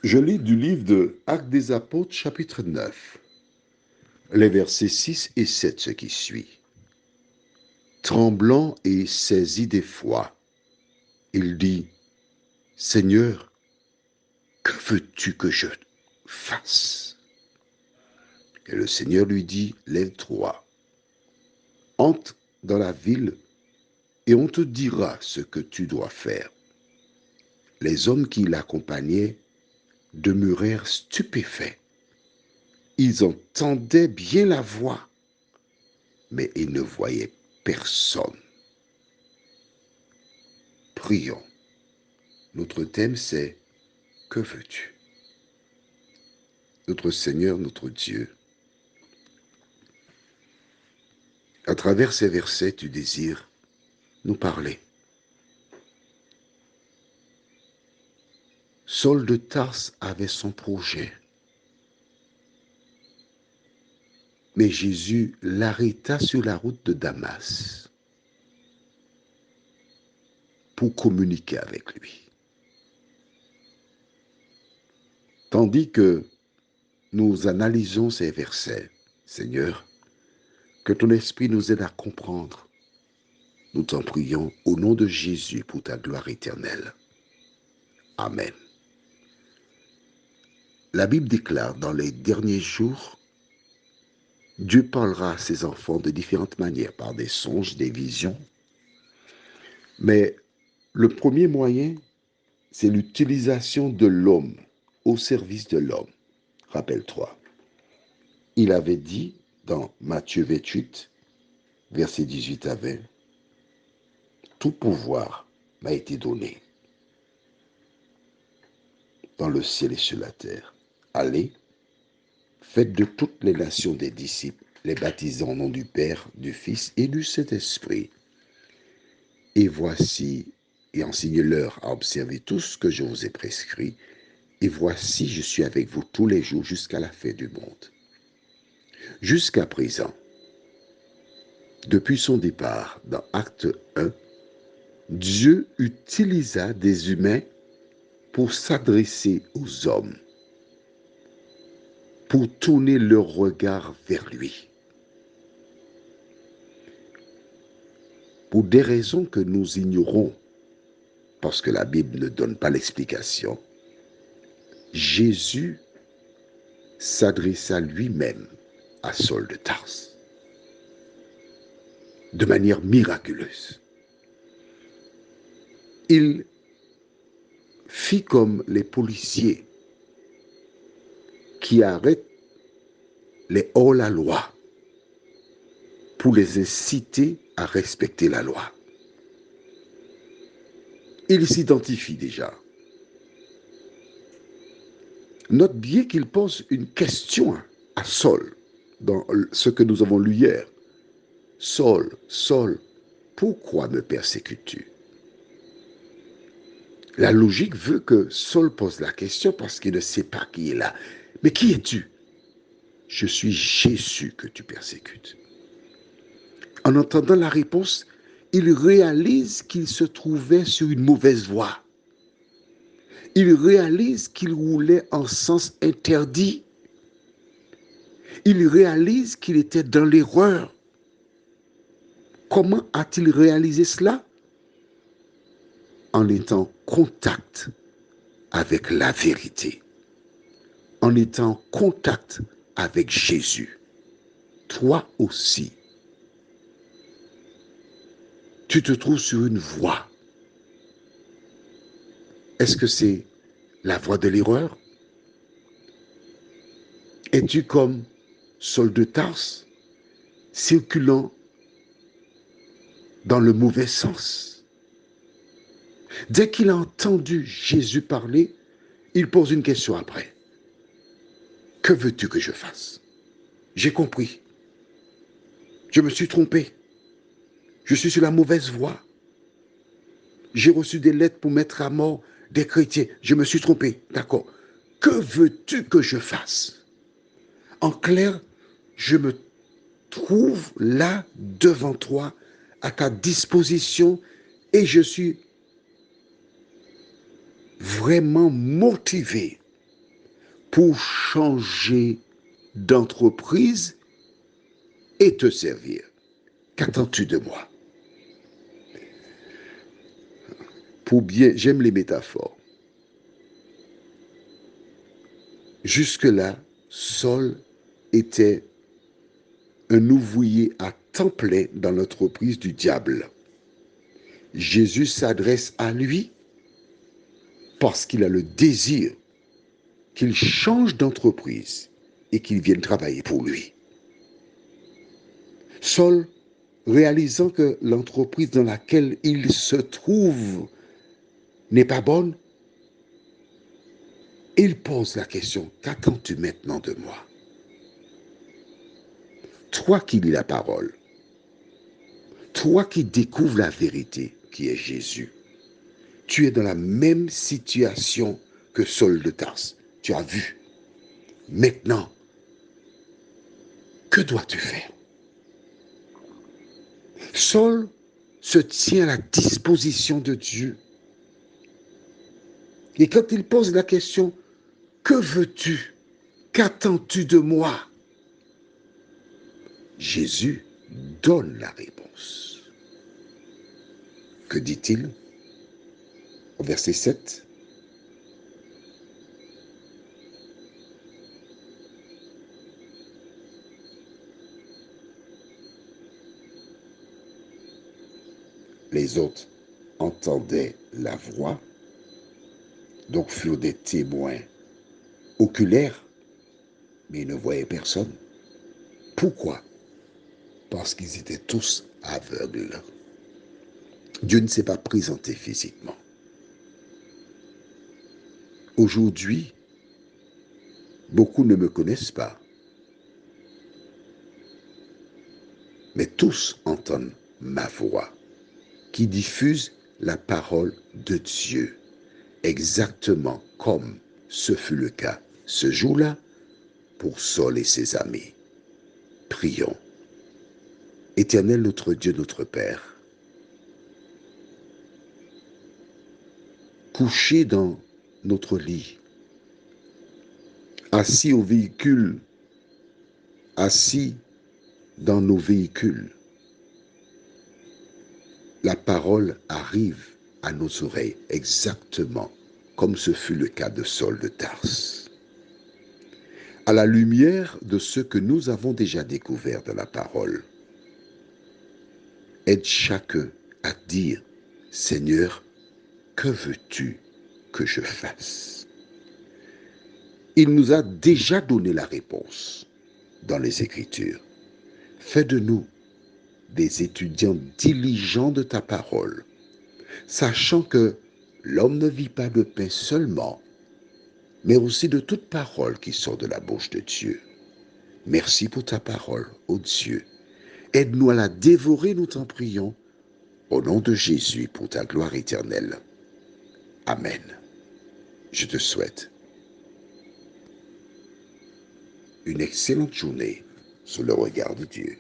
Je lis du livre de Actes des Apôtres, chapitre 9, les versets 6 et 7, ce qui suit. Tremblant et saisi d'effroi, il dit, Seigneur, que veux-tu que je fasse? Et le Seigneur lui dit, lève-toi, entre dans la ville et on te dira ce que tu dois faire. Les hommes qui l'accompagnaient demeurèrent stupéfaits. Ils entendaient bien la voix, mais ils ne voyaient personne. Prions. Notre thème, c'est « Que veux-tu » Notre Seigneur, notre Dieu, à travers ces versets, tu désires nous parler. Saul de Tarse avait son projet, mais Jésus l'arrêta sur la route de Damas pour communiquer avec lui. Tandis que nous analysons ces versets, Seigneur, que ton esprit nous aide à comprendre. Nous t'en prions au nom de Jésus pour ta gloire éternelle. Amen. La Bible déclare, dans les derniers jours, Dieu parlera à ses enfants de différentes manières, par des songes, des visions. Mais le premier moyen, c'est l'utilisation de l'homme au service de l'homme. Rappelle-toi, il avait dit dans Matthieu 28, versets 18 à 20, « Tout pouvoir m'a été donné dans le ciel et sur la terre. Allez, faites de toutes les nations des disciples, les baptisant au nom du Père, du Fils et du Saint-Esprit. Et voici, et enseignez-leur à observer tout ce que je vous ai prescrit. Et voici, je suis avec vous tous les jours jusqu'à la fin du monde. » Jusqu'à présent, depuis son départ dans Acte 1, Dieu utilisa des humains pour s'adresser aux hommes, pour tourner leur regard vers lui. Pour des raisons que nous ignorons, parce que la Bible ne donne pas l'explication, Jésus s'adressa lui-même à Saul de Tarse de manière miraculeuse. Il fit comme les policiers qui arrêtent les hors-la-loi pour les inciter à respecter la loi. Il s'identifie déjà. Note bien qu'il pose une question à Saul dans ce que nous avons lu hier. Saul, Saul, pourquoi me persécutes-tu? La logique veut que Saul pose la question parce qu'il ne sait pas qui est là. Mais qui es-tu? Je suis Jésus que tu persécutes. En entendant la réponse, il réalise qu'il se trouvait sur une mauvaise voie. Il réalise qu'il roulait en sens interdit. Il réalise qu'il était dans l'erreur. Comment a-t-il réalisé cela? En étant en contact avec la vérité, en étant en contact avec Jésus. Toi aussi, tu te trouves sur une voie. Est-ce que c'est la voie de l'erreur? Es-tu comme Saul de Tarse, circulant dans le mauvais sens? Dès qu'il a entendu Jésus parler, il pose une question après. Que veux-tu que je fasse? J'ai compris. Je me suis trompé. Je suis sur la mauvaise voie. J'ai reçu des lettres pour mettre à mort des chrétiens. Je me suis trompé. D'accord. Que veux-tu que je fasse? En clair, je me trouve là devant toi, à ta disposition, et je suis vraiment motivé pour changer d'entreprise et te servir. Qu'attends-tu de moi? J'aime les métaphores. Jusque-là, Saul était un ouvrier à temps plein dans l'entreprise du diable. Jésus s'adresse à lui parce qu'il a le désir qu'il change d'entreprise et qu'il vienne travailler pour lui. Saul, réalisant que l'entreprise dans laquelle il se trouve n'est pas bonne, il pose la question, qu'attends-tu maintenant de moi? Toi qui lis la parole, toi qui découvres la vérité qui est Jésus, tu es dans la même situation que Saul de Tarse. Tu as vu. Maintenant, que dois-tu faire? Saul se tient à la disposition de Dieu. Et quand il pose la question, que veux-tu? Qu'attends-tu de moi? Jésus donne la réponse. Que dit-il au verset 7? Les autres entendaient la voix, donc furent des témoins oculaires, mais ils ne voyaient personne. Pourquoi? Parce qu'ils étaient tous aveugles. Dieu ne s'est pas présenté physiquement. Aujourd'hui, beaucoup ne me connaissent pas, mais tous entendent ma voix qui diffuse la parole de Dieu, exactement comme ce fut le cas ce jour-là pour Saul et ses amis. Prions. Éternel notre Dieu, notre Père, couché dans notre lit, assis au véhicule, assis dans nos véhicules, la parole arrive à nos oreilles exactement comme ce fut le cas de Saul de Tarse. À la lumière de ce que nous avons déjà découvert dans la parole, aide chacun à dire, Seigneur, que veux-tu que je fasse? Il nous a déjà donné la réponse dans les Écritures. Fais de nous des étudiants diligents de ta parole, sachant que l'homme ne vit pas de pain seulement, mais aussi de toute parole qui sort de la bouche de Dieu. Merci pour ta parole, ô Dieu. Aide-nous à la dévorer, nous t'en prions, au nom de Jésus, pour ta gloire éternelle. Amen. Je te souhaite une excellente journée sous le regard de Dieu.